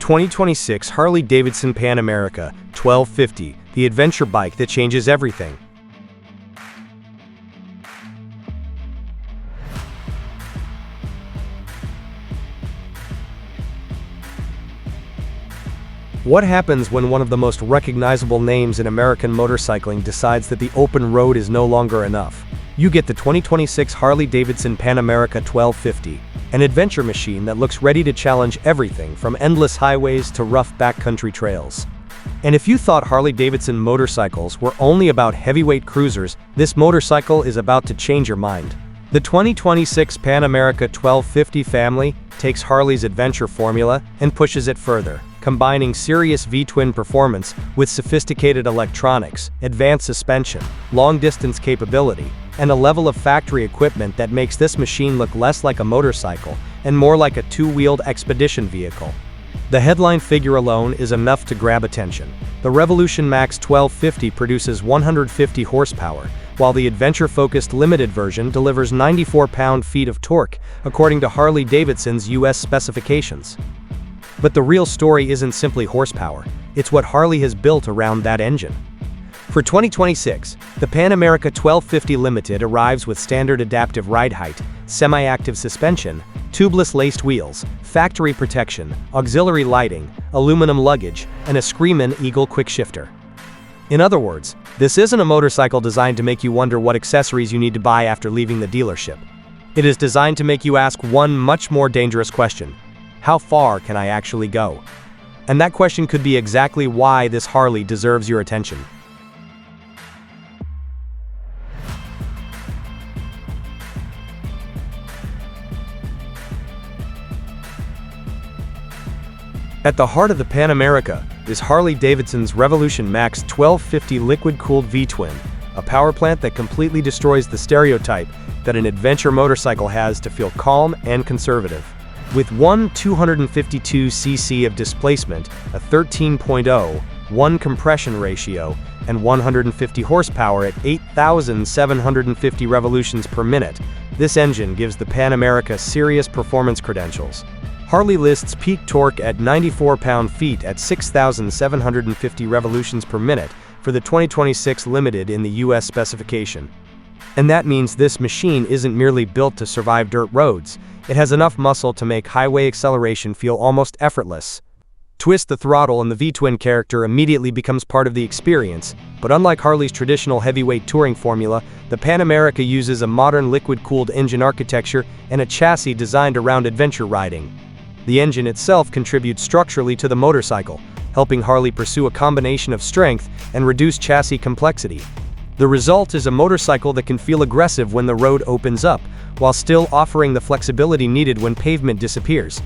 2026 Harley-Davidson Pan America 1250, the adventure bike that changes everything. What happens when one of the most recognizable names in American motorcycling decides that the open road is no longer enough? You get the 2026 Harley-Davidson Pan America 1250, an adventure machine that looks ready to challenge everything from endless highways to rough backcountry trails. And if you thought Harley-Davidson motorcycles were only about heavyweight cruisers, this motorcycle is about to change your mind. The 2026 Pan America 1250 family takes Harley's adventure formula and pushes it further, combining serious V-twin performance with sophisticated electronics, advanced suspension, long-distance capability, and a level of factory equipment that makes this machine look less like a motorcycle and more like a two-wheeled expedition vehicle. The headline figure alone is enough to grab attention. The Revolution Max 1250 produces 150 horsepower, while the adventure-focused limited version delivers 94 pound-feet of torque, according to Harley-Davidson's US specifications. But the real story isn't simply horsepower, it's what Harley has built around that engine. For 2026, the Pan America 1250 Limited arrives with standard adaptive ride height, semi-active suspension, tubeless laced wheels, factory protection, auxiliary lighting, aluminum luggage, and a Screamin' Eagle quickshifter. In other words, this isn't a motorcycle designed to make you wonder what accessories you need to buy after leaving the dealership. It is designed to make you ask one much more dangerous question: how far can I actually go? And that question could be exactly why this Harley deserves your attention. At the heart of the Pan America is Harley-Davidson's Revolution Max 1250 liquid-cooled V-twin, a power plant that completely destroys the stereotype that an adventure motorcycle has to feel calm and conservative. With 252cc of displacement, a 13.0, 1 compression ratio, and 150 horsepower at 8,750 revolutions per minute, this engine gives the Pan America serious performance credentials. Harley lists peak torque at 94 pound-feet at 6,750 revolutions per minute for the 2026 Limited in the US specification. And that means this machine isn't merely built to survive dirt roads, it has enough muscle to make highway acceleration feel almost effortless. Twist the throttle and the V-twin character immediately becomes part of the experience, but unlike Harley's traditional heavyweight touring formula, the Pan America uses a modern liquid-cooled engine architecture and a chassis designed around adventure riding. The engine itself contributes structurally to the motorcycle, helping Harley pursue a combination of strength and reduced chassis complexity. The result is a motorcycle that can feel aggressive when the road opens up, while still offering the flexibility needed when pavement disappears.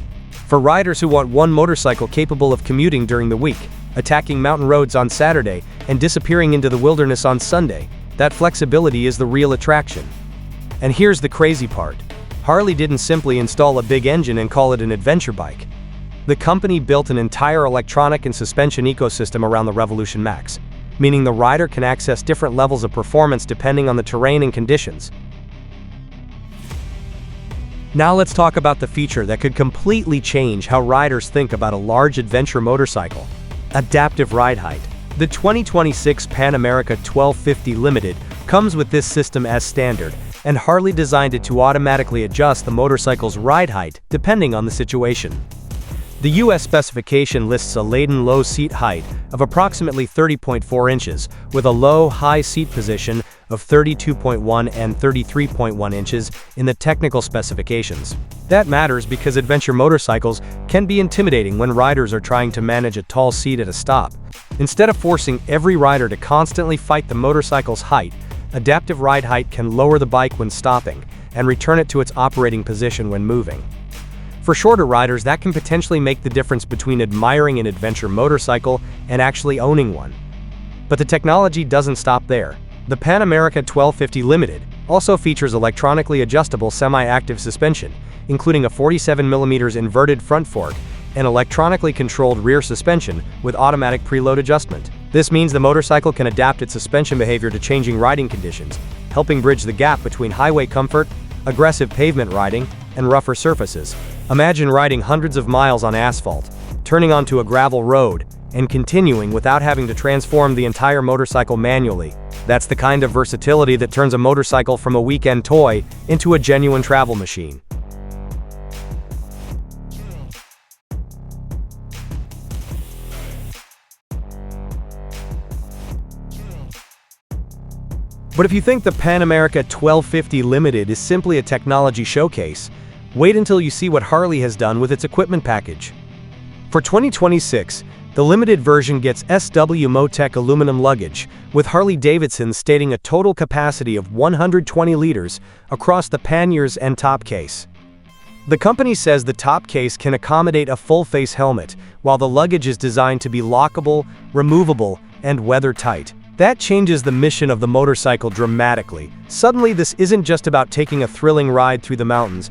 For riders who want one motorcycle capable of commuting during the week, attacking mountain roads on Saturday, and disappearing into the wilderness on Sunday, that flexibility is the real attraction. And here's the crazy part. Harley didn't simply install a big engine and call it an adventure bike. The company built an entire electronic and suspension ecosystem around the Revolution Max, meaning the rider can access different levels of performance depending on the terrain and conditions. Now let's talk about the feature that could completely change how riders think about a large adventure motorcycle: adaptive ride height. The 2026 Pan America 1250 Limited comes with this system as standard, and Harley designed it to automatically adjust the motorcycle's ride height depending on the situation. The US specification lists a laden low seat height of approximately 30.4 inches, with a low-high seat position of 32.1 and 33.1 inches in the technical specifications. That matters because adventure motorcycles can be intimidating when riders are trying to manage a tall seat at a stop. Instead of forcing every rider to constantly fight the motorcycle's height, adaptive ride height can lower the bike when stopping and return it to its operating position when moving. For shorter riders, that can potentially make the difference between admiring an adventure motorcycle and actually owning one. But the technology doesn't stop there. The Pan America 1250 Limited also features electronically adjustable semi-active suspension, including a 47mm inverted front fork and electronically controlled rear suspension with automatic preload adjustment. This means the motorcycle can adapt its suspension behavior to changing riding conditions, helping bridge the gap between highway comfort, aggressive pavement riding, and rougher surfaces. Imagine riding hundreds of miles on asphalt. turning onto a gravel road, and continuing without having to transform the entire motorcycle manually. That's the kind of versatility that turns a motorcycle from a weekend toy into a genuine travel machine. But if you think the Pan America 1250 Limited is simply a technology showcase, wait until you see what Harley has done with its equipment package. For 2026, the limited version gets SW Motec aluminum luggage, with Harley-Davidson stating a total capacity of 120 liters across the panniers and top case. The company says the top case can accommodate a full-face helmet, while the luggage is designed to be lockable, removable, and weather-tight. That changes the mission of the motorcycle dramatically. Suddenly, this isn't just about taking a thrilling ride through the mountains.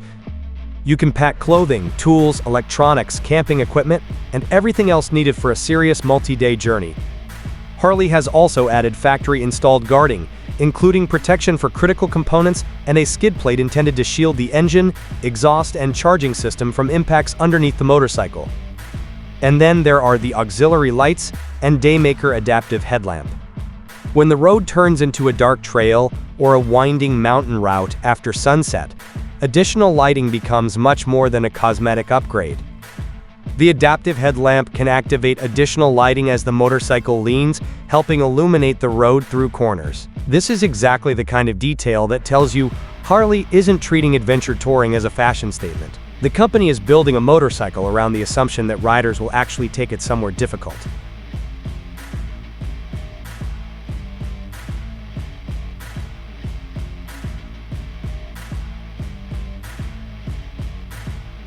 You can pack clothing, tools, electronics, camping equipment, and everything else needed for a serious multi-day journey. Harley has also added factory-installed guarding, including protection for critical components and a skid plate intended to shield the engine, exhaust, and charging system from impacts underneath the motorcycle. And then there are the auxiliary lights and Daymaker adaptive headlamp. When the road turns into a dark trail or a winding mountain route after sunset, additional lighting becomes much more than a cosmetic upgrade. The adaptive headlamp can activate additional lighting as the motorcycle leans, helping illuminate the road through corners. This is exactly the kind of detail that tells you Harley isn't treating adventure touring as a fashion statement. The company is building a motorcycle around the assumption that riders will actually take it somewhere difficult.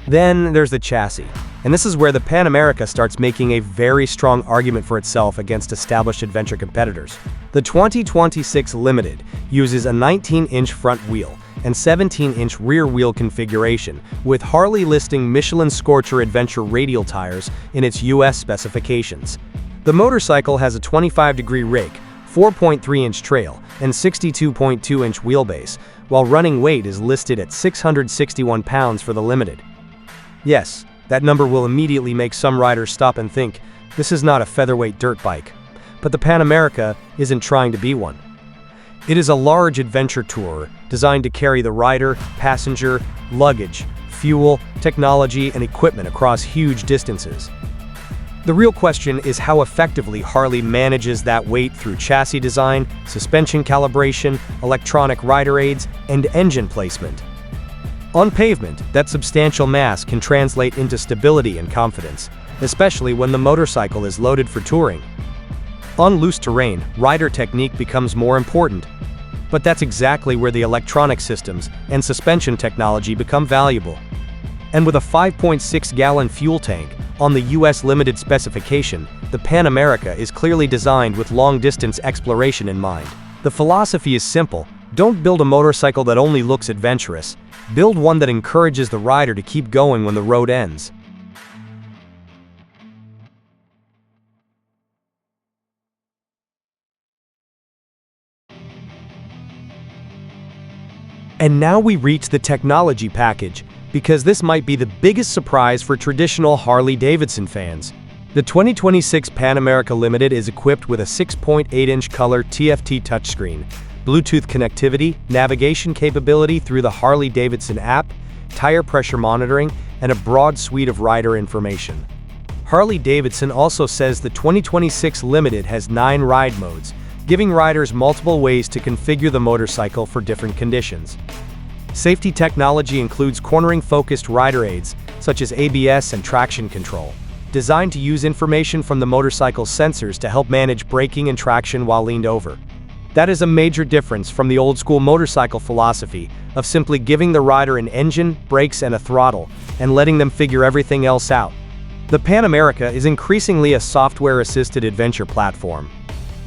Then there's the chassis, and this is where the Pan America starts making a very strong argument for itself against established adventure competitors. The 2026 Limited uses a 19-inch front wheel and 17-inch rear wheel configuration, with Harley listing Michelin Scorcher Adventure radial tires in its US specifications. The motorcycle has a 25-degree rake, 4.3-inch trail, and 62.2-inch wheelbase, while running weight is listed at 661 pounds for the Limited. Yes, that number will immediately make some riders stop and think, this is not a featherweight dirt bike. But the Pan America isn't trying to be one. It is a large adventure tourer designed to carry the rider, passenger, luggage, fuel, technology, and equipment across huge distances. The real question is how effectively Harley manages that weight through chassis design, suspension calibration, electronic rider aids, and engine placement. On pavement, that substantial mass can translate into stability and confidence, especially when the motorcycle is loaded for touring. On loose terrain, rider technique becomes more important. But that's exactly where the electronic systems and suspension technology become valuable. And with a 5.6-gallon fuel tank on the US Limited specification, the Pan America is clearly designed with long-distance exploration in mind. The philosophy is simple: don't build a motorcycle that only looks adventurous. Build one that encourages the rider to keep going when the road ends. And now we reach the technology package, because this might be the biggest surprise for traditional Harley-Davidson fans. The 2026 Pan America Limited is equipped with a 6.8-inch color TFT touchscreen, Bluetooth connectivity, navigation capability through the Harley-Davidson app, tire pressure monitoring, and a broad suite of rider information. Harley-Davidson also says the 2026 Limited has 9 ride modes, giving riders multiple ways to configure the motorcycle for different conditions. Safety technology includes cornering-focused rider aids, such as ABS and traction control, designed to use information from the motorcycle's sensors to help manage braking and traction while leaned over. That is a major difference from the old-school motorcycle philosophy of simply giving the rider an engine, brakes, and a throttle, and letting them figure everything else out. The Pan America is increasingly a software-assisted adventure platform.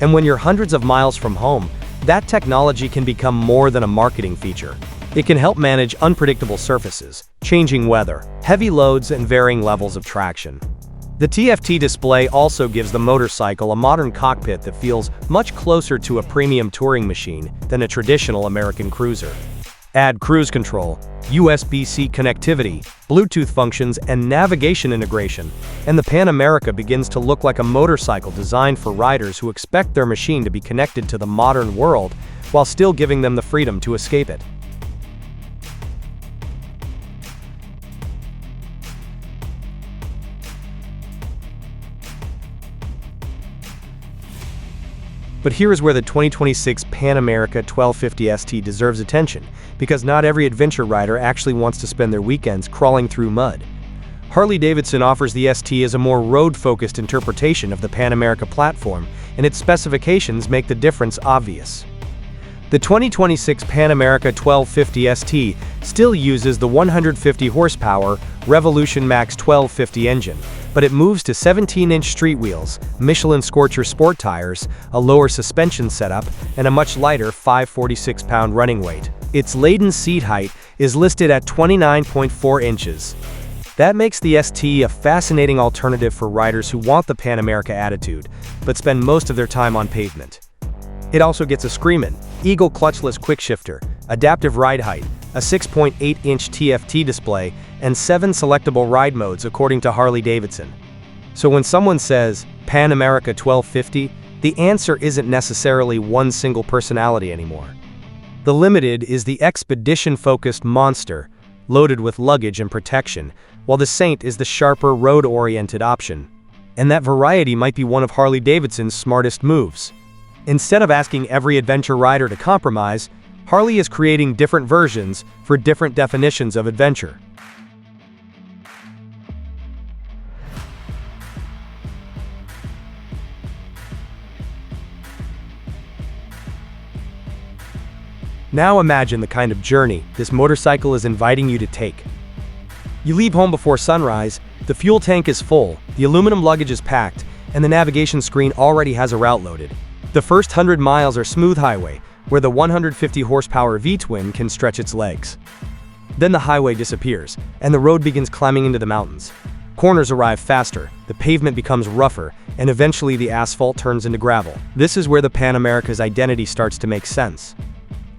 And when you're hundreds of miles from home, that technology can become more than a marketing feature. It can help manage unpredictable surfaces, changing weather, heavy loads, and varying levels of traction. The TFT display also gives the motorcycle a modern cockpit that feels much closer to a premium touring machine than a traditional American cruiser. Add cruise control, USB-C connectivity, Bluetooth functions, and navigation integration, and the Pan America begins to look like a motorcycle designed for riders who expect their machine to be connected to the modern world while still giving them the freedom to escape it. But here is where the 2026 Pan America 1250 ST deserves attention, because not every adventure rider actually wants to spend their weekends crawling through mud. Harley-Davidson offers the ST as a more road-focused interpretation of the Pan America platform, and its specifications make the difference obvious. The 2026 Pan America 1250 ST still uses the 150 horsepower Revolution Max 1250 engine, but it moves to 17-inch street wheels, Michelin Scorcher sport tires, a lower suspension setup, and a much lighter 546-pound running weight. Its laden seat height is listed at 29.4 inches. That makes the ST a fascinating alternative for riders who want the Pan America attitude, but spend most of their time on pavement. It also gets a screamin' Eagle clutchless quickshifter, adaptive ride height, a 6.8-inch TFT display, and 7 selectable ride modes according to Harley-Davidson. So when someone says, Pan America 1250, the answer isn't necessarily one single personality anymore. The Limited is the expedition-focused monster, loaded with luggage and protection, while the Saint is the sharper, road-oriented option. And that variety might be one of Harley-Davidson's smartest moves. Instead of asking every adventure rider to compromise, Harley is creating different versions for different definitions of adventure. Now imagine the kind of journey this motorcycle is inviting you to take. You leave home before sunrise, the fuel tank is full, the aluminum luggage is packed, and the navigation screen already has a route loaded. The first 100 miles are smooth highway, where the 150 horsepower V-twin can stretch its legs. Then the highway disappears, and the road begins climbing into the mountains. Corners arrive faster, the pavement becomes rougher, and eventually the asphalt turns into gravel. This is where the Pan America's identity starts to make sense.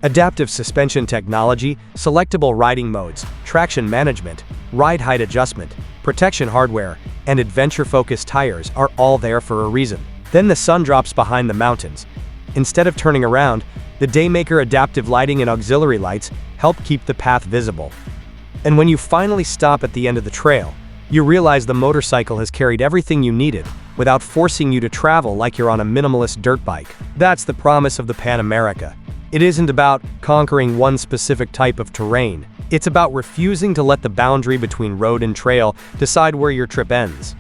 Adaptive suspension technology, selectable riding modes, traction management, ride height adjustment, protection hardware, and adventure-focused tires are all there for a reason. Then the sun drops behind the mountains. Instead of turning around, the Daymaker adaptive lighting and auxiliary lights help keep the path visible. And when you finally stop at the end of the trail, you realize the motorcycle has carried everything you needed without forcing you to travel like you're on a minimalist dirt bike. That's the promise of the Pan America. It isn't about conquering one specific type of terrain. It's about refusing to let the boundary between road and trail decide where your trip ends.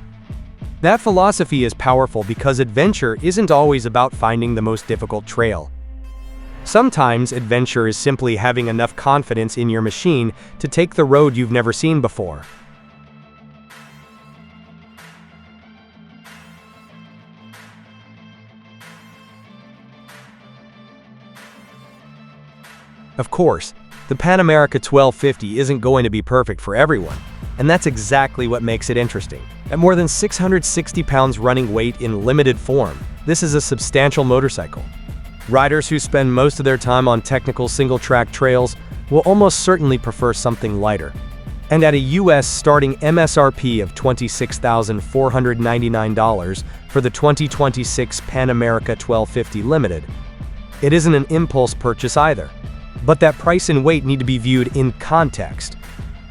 That philosophy is powerful because adventure isn't always about finding the most difficult trail. Sometimes adventure is simply having enough confidence in your machine to take the road you've never seen before. Of course, the Pan America 1250 isn't going to be perfect for everyone, and that's exactly what makes it interesting. At more than 660 pounds running weight in limited form, this is a substantial motorcycle. Riders who spend most of their time on technical single-track trails will almost certainly prefer something lighter. And at a US starting MSRP of $26,499 for the 2026 Pan America 1250 Limited, it isn't an impulse purchase either. But that price and weight need to be viewed in context.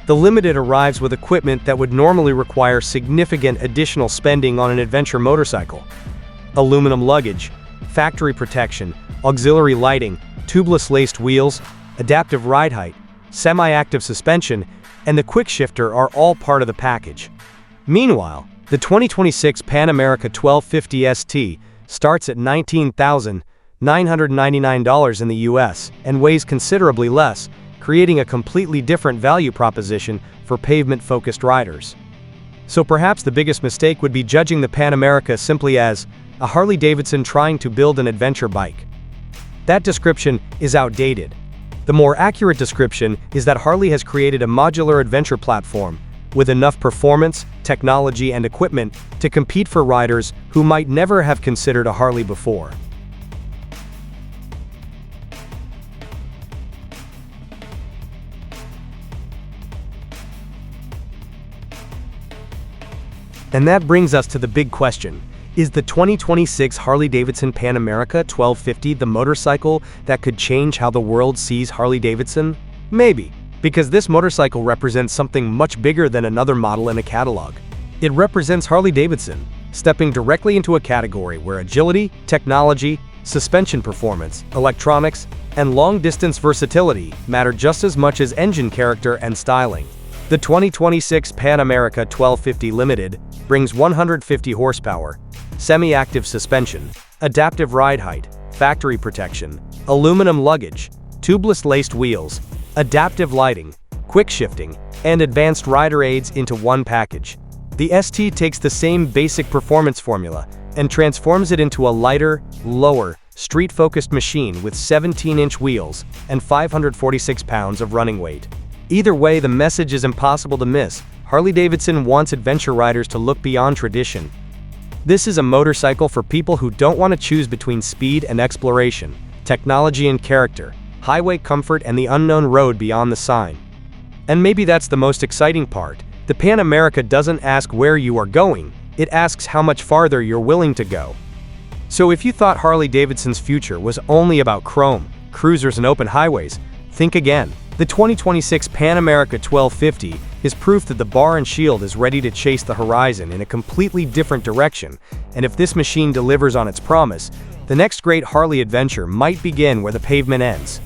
The Limited arrives with equipment that would normally require significant additional spending on an adventure motorcycle. Aluminum luggage, factory protection, auxiliary lighting, tubeless laced wheels, adaptive ride height, semi-active suspension, and the quick shifter are all part of the package. Meanwhile, the 2026 Pan America 1250 ST starts at $19,999 in the US and weighs considerably less, creating a completely different value proposition for pavement-focused riders. So perhaps the biggest mistake would be judging the Pan America simply as a Harley-Davidson trying to build an adventure bike. That description is outdated. The more accurate description is that Harley has created a modular adventure platform with enough performance, technology, and equipment to compete for riders who might never have considered a Harley before. And that brings us to the big question. Is the 2026 Harley-Davidson Pan America 1250 the motorcycle that could change how the world sees Harley-Davidson? Maybe, because this motorcycle represents something much bigger than another model in a catalog. It represents Harley-Davidson, stepping directly into a category where agility, technology, suspension performance, electronics, and long-distance versatility matter just as much as engine character and styling. The 2026 Pan America 1250 Limited brings 150 horsepower, semi-active suspension, adaptive ride height, factory protection, aluminum luggage, tubeless laced wheels, adaptive lighting, quick shifting, and advanced rider aids into one package. The ST takes the same basic performance formula and transforms it into a lighter, lower, street-focused machine with 17-inch wheels and 546 pounds of running weight. Either way, the message is impossible to miss. Harley-Davidson wants adventure riders to look beyond tradition. This is a motorcycle for people who don't want to choose between speed and exploration, technology and character, highway comfort and the unknown road beyond the sign. And maybe that's the most exciting part. The Pan America doesn't ask where you are going, it asks how much farther you're willing to go. So if you thought Harley-Davidson's future was only about chrome, cruisers and open highways, think again. The 2026 Pan America 1250 is proof that the bar and shield is ready to chase the horizon in a completely different direction, and if this machine delivers on its promise, the next great Harley adventure might begin where the pavement ends.